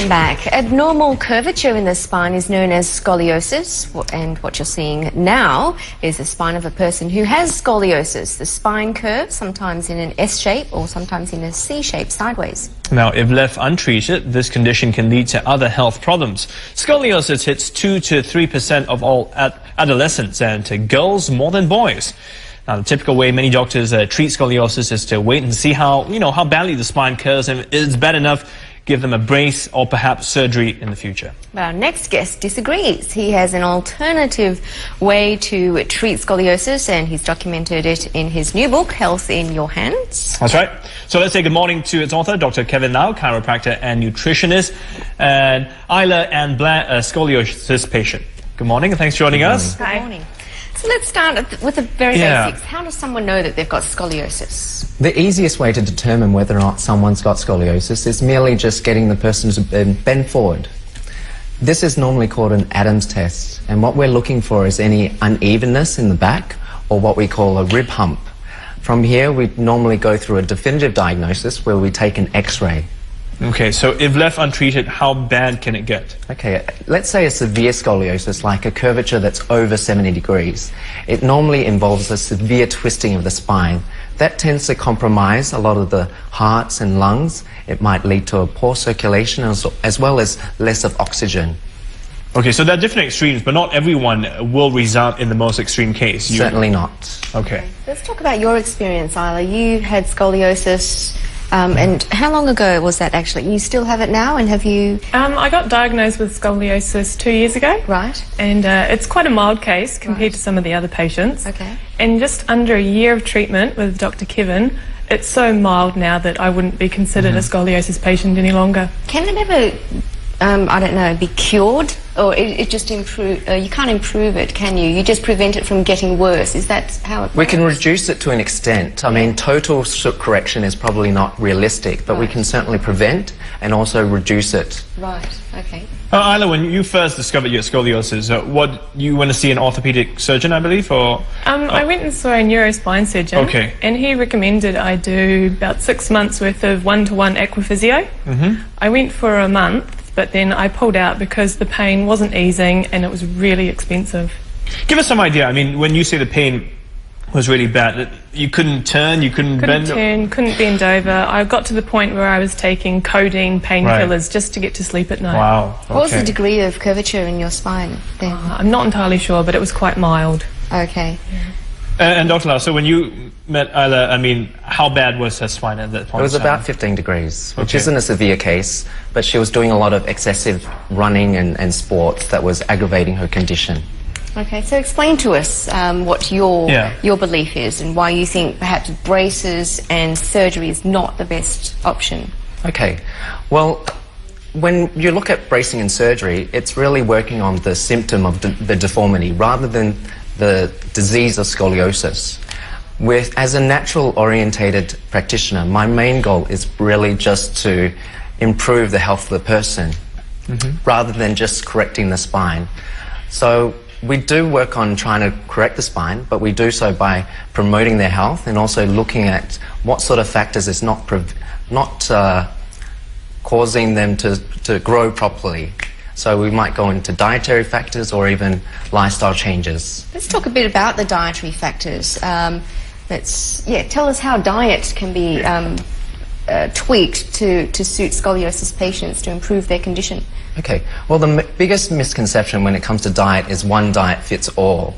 Welcome back. Abnormal curvature in the spine is known as scoliosis, and what you're seeing now is the spine of a person who has scoliosis. The spine curves sometimes in an S shape or sometimes in a C shape sideways. Now, if left untreated, this condition can lead to other health problems. Scoliosis hits 2 to 3% of all adolescents, and to girls more than boys. Now, the typical way many doctors treat scoliosis is to wait and see how badly the spine curves, and if it's bad enough, give them a brace or perhaps surgery in the future. Our next guest disagrees. He has an alternative way to treat scoliosis, and he's documented it in his new book, Health in Your Hands. That's right. So let's say good morning to its author, Dr. Kevin Lau, chiropractor and nutritionist, and Isla and Blair, a scoliosis patient. Good morning, and thanks for joining us. Good morning. So let's start with the very basics. How does someone know that they've got scoliosis? The easiest way to determine whether or not someone's got scoliosis is merely just getting the person to bend forward. This is normally called an Adams test, and what we're looking for is any unevenness in the back, or what we call a rib hump. From here, we normally go through a definitive diagnosis where we take an X-ray. Okay, so if left untreated, how bad can it get? Okay, let's say a severe scoliosis, like a curvature that's over 70 degrees. It normally involves a severe twisting of the spine. That tends to compromise a lot of the hearts and lungs. It might lead to a poor circulation as well as less of oxygen. Okay, so there are different extremes, but not everyone will result in the most extreme case. Certainly not. Okay. Let's talk about your experience, Isla. You had scoliosis. And how long ago was that actually? You still have it now, and have you... I got diagnosed with scoliosis 2 years ago. Right. And it's quite a mild case compared to some of the other patients. Okay. And just under a year of treatment with Dr. Kevin, it's so mild now that I wouldn't be considered a scoliosis patient any longer. Can it ever, I don't know, be cured? Or it just improve? You can't improve it, can you? You just prevent it from getting worse. Is that how it works? We can reduce it to an extent. I mean, total correction is probably not realistic, but we can certainly prevent and also reduce it. Right, okay. Isla, when you first discovered your scoliosis, you went to see an orthopedic surgeon, I believe, or...? I went and saw a neurospine surgeon. Okay. And he recommended I do about 6 months worth of one-to-one aquaphysio. I went for a month, but then I pulled out because the pain wasn't easing and it was really expensive. Give us some idea. I mean, when you say the pain was really bad, you couldn't turn, you couldn't bend? Couldn't bend over. I got to the point where I was taking codeine painkillers just to get to sleep at night. Wow. Okay. What was the degree of curvature in your spine then? I'm not entirely sure, but it was quite mild. Okay. And Dr. Lau, so when you met Isla, I mean, how bad was her spine at that point? It was about 15 degrees, which isn't a severe case, but she was doing a lot of excessive running and sports that was aggravating her condition. Okay, so explain to us what your belief is and why you think perhaps braces and surgery is not the best option. Okay, well, when you look at bracing and surgery, it's really working on the symptom of the deformity rather than the disease of scoliosis. As a natural-orientated practitioner, my main goal is really just to improve the health of the person rather than just correcting the spine. So we do work on trying to correct the spine, but we do so by promoting their health and also looking at what sort of factors is not causing them to grow properly. So we might go into dietary factors or even lifestyle changes. Let's talk a bit about the dietary factors. Tell us how diet can be tweaked to suit scoliosis patients to improve their condition. Okay, well, the biggest misconception when it comes to diet is one diet fits all.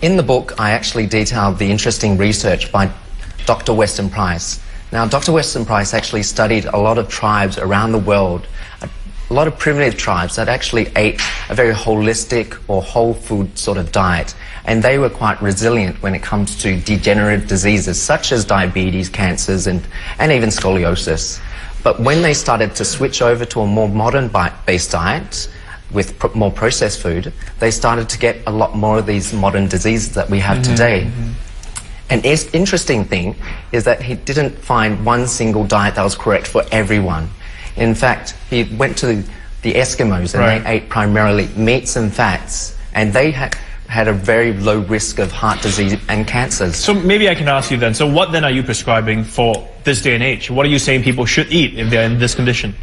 In the book, I actually detailed the interesting research by Dr. Weston Price. Now, Dr. Weston Price actually studied a lot of tribes around the world, a lot of primitive tribes that actually ate a very holistic or whole food sort of diet, and they were quite resilient when it comes to degenerative diseases such as diabetes, cancers, and even scoliosis. But when they started to switch over to a more modern-based diet with more processed food, they started to get a lot more of these modern diseases that we have today. And the interesting thing is that he didn't find one single diet that was correct for everyone. In fact, he went to the Eskimos and they ate primarily meats and fats, and they had a very low risk of heart disease and cancers. So maybe I can ask you then, so what then are you prescribing for this day and age? What are you saying people should eat if they're in this condition?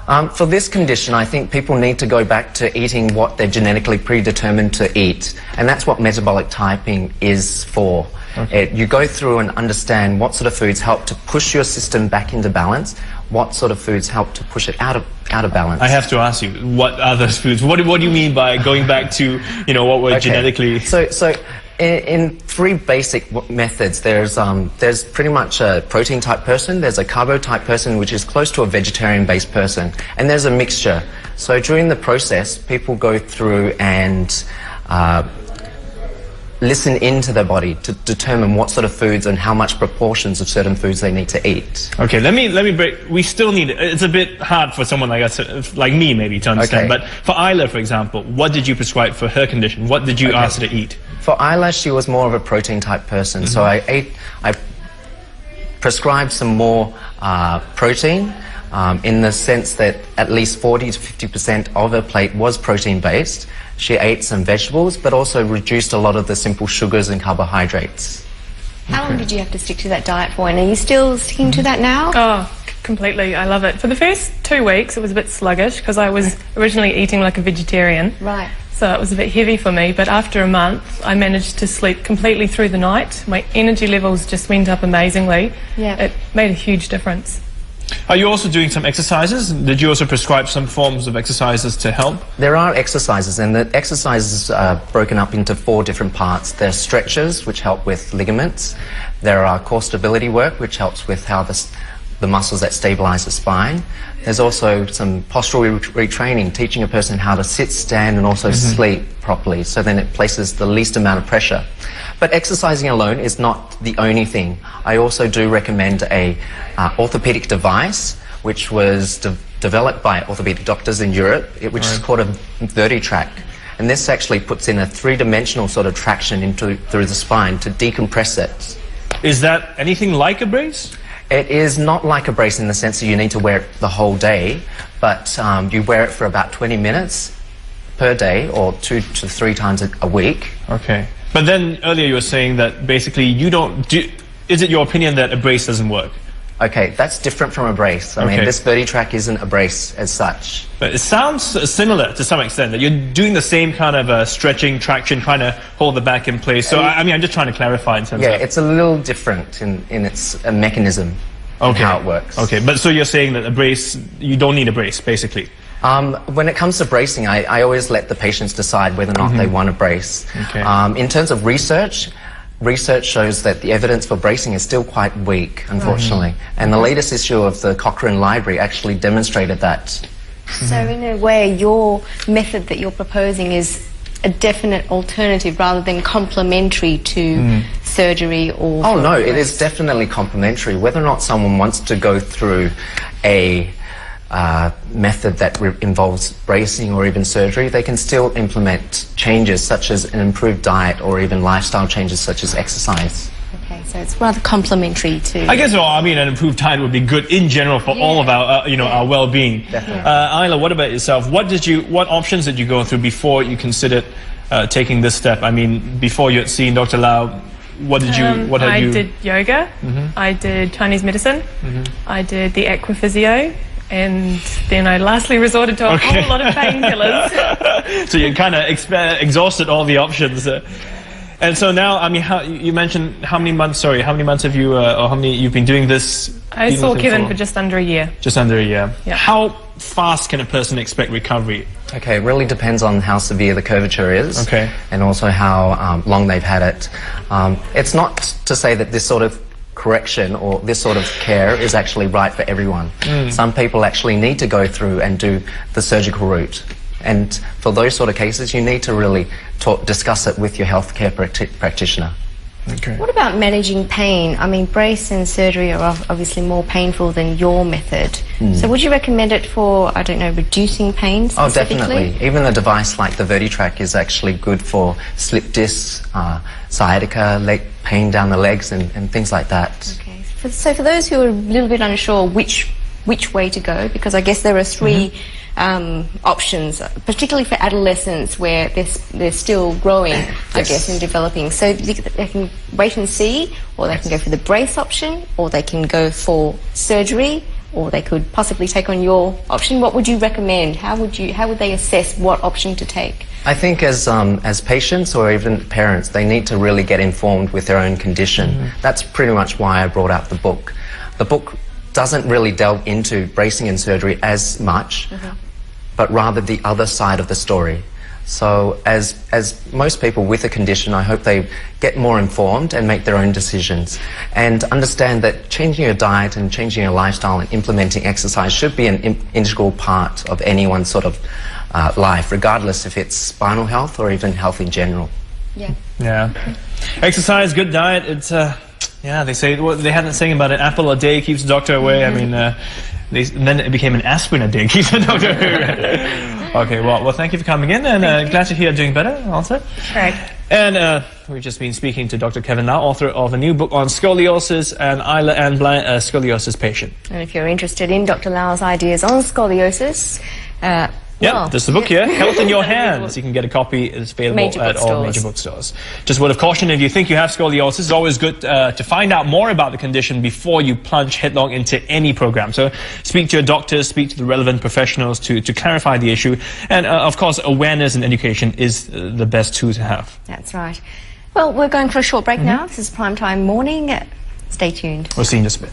For this condition, I think people need to go back to eating what they're genetically predetermined to eat, and that's what metabolic typing is for. You go through and understand what sort of foods help to push your system back into balance, what sort of foods help to push it out of balance. I have to ask you, what are those foods? What do you mean by going back to, what we're genetically... So in three basic methods, there's pretty much a protein type person, there's a carbo type person, which is close to a vegetarian based person, and there's a mixture. So during the process, people go through and listen into their body to determine what sort of foods and how much proportions of certain foods they need to eat. Okay, let me break. We still need it. It's a bit hard for someone like us, like me maybe, to understand. Okay. But for Isla, for example, what did you prescribe for her condition? What did you ask her to eat? For Isla, she was more of a protein type person, so I prescribed some more protein. In the sense that at least 40 to 50% of her plate was protein-based. She ate some vegetables, but also reduced a lot of the simple sugars and carbohydrates. How long did you have to stick to that diet for, and are you still sticking to that now? Oh, completely. I love it. For the first 2 weeks, it was a bit sluggish because I was originally eating like a vegetarian. Right. So it was a bit heavy for me, but after a month, I managed to sleep completely through the night. My energy levels just went up amazingly. Yeah. It made a huge difference. Are you also doing some exercises? Did you also prescribe some forms of exercises to help? There are exercises, and the exercises are broken up into 4 different parts. There are stretches, which help with ligaments. There are core stability work, which helps with how the muscles that stabilize the spine. There's also some postural retraining, teaching a person how to sit, stand, and also sleep properly, so then it places the least amount of pressure. But exercising alone is not the only thing. I also do recommend a orthopedic device, which was developed by orthopedic doctors in Europe, which is called a VertiTrack. And this actually puts in a 3-dimensional sort of traction through the spine to decompress it. Is that anything like a brace? It is not like a brace in the sense that you need to wear it the whole day, but you wear it for about 20 minutes per day or 2 to 3 times a week. Okay. But then earlier you were saying that basically you don't do... Is it your opinion that a brace doesn't work? Okay, that's different from a brace. I mean, this VertiTrack isn't a brace as such. But it sounds similar to some extent, that you're doing the same kind of stretching, traction, trying to hold the back in place. So, I mean, I'm just trying to clarify in terms of... Yeah, it's a little different in its mechanism and how it works. Okay, but so you're saying that a brace, you don't need a brace, basically? When it comes to bracing, I always let the patients decide whether or not they want a brace. Okay. In terms of research shows that the evidence for bracing is still quite weak, unfortunately. And the latest issue of the Cochrane Library actually demonstrated that. So in a way, your method that you're proposing is a definite alternative rather than complementary to surgery or... Oh no, it is definitely complementary. Whether or not someone wants to go through a method that involves bracing or even surgery, they can still implement changes such as an improved diet or even lifestyle changes such as exercise. Okay, so it's rather complementary to... I guess, well, I mean, an improved diet would be good in general for all of our, our well-being. Isla, what about yourself? What options did you go through before you considered taking this step? I mean, before you had seen Dr. Lau, what did you... I did yoga, I did Chinese medicine, I did the aquaphysio, and then I lastly resorted to a whole lot of painkillers. So you kind of exhausted all the options. And so now, I mean, you mentioned how many months have you, or how many you've been doing this? I saw Kevin for just under a year. Just under a year. Yeah. How fast can a person expect recovery? Okay, it really depends on how severe the curvature is. Okay. And also how long they've had it. It's not to say that this sort of correction or this sort of care is actually right for everyone. Some people actually need to go through and do the surgical route. And for those sort of cases, you need to really discuss it with your healthcare practitioner. Okay. What about managing pain? I mean, brace and surgery are obviously more painful than your method. So would you recommend it for, I don't know, reducing pain specifically? Oh, definitely. Even a device like the VertiTrack is actually good for slip discs, sciatica, leg pain down the legs and things like that. Okay. So for those who are a little bit unsure which way to go, because I guess there are 3 options, particularly for adolescents where they're still growing, I guess, and developing. So they can wait and see, or they can go for the brace option, or they can go for surgery. or they could possibly take on your option. What would you recommend? How would they assess what option to take? I think as patients or even parents, they need to really get informed with their own condition. That's pretty much why I brought out the book. The book doesn't really delve into bracing and surgery as much, but rather the other side of the story. So as most people with a condition, I hope they get more informed and make their own decisions and understand that changing your diet and changing your lifestyle and implementing exercise should be an integral part of anyone's sort of life, regardless if it's spinal health or even health in general. Yeah. Exercise, good diet, it's yeah, they say, well, they had that saying about an apple a day keeps the doctor away. I mean, then it became an aspirin a day keeps the doctor away. Okay, well, thank you for coming in, and glad to hear you're doing better, also. Right. And we've just been speaking to Dr. Kevin Lau, author of a new book on scoliosis, and Isla and blind scoliosis patient. And if you're interested in Dr. Lau's ideas on scoliosis, yeah, there's the book here, Health in Your Hands. You can get a copy. It's available at all major bookstores. Just a word of caution, if you think you have scoliosis, it's always good to find out more about the condition before you plunge headlong into any program. So speak to your doctors, speak to the relevant professionals to clarify the issue. And of course, awareness and education is the best tool to have. That's right. Well, we're going for a short break now. This is Primetime Morning. Stay tuned. We'll see you in just a bit.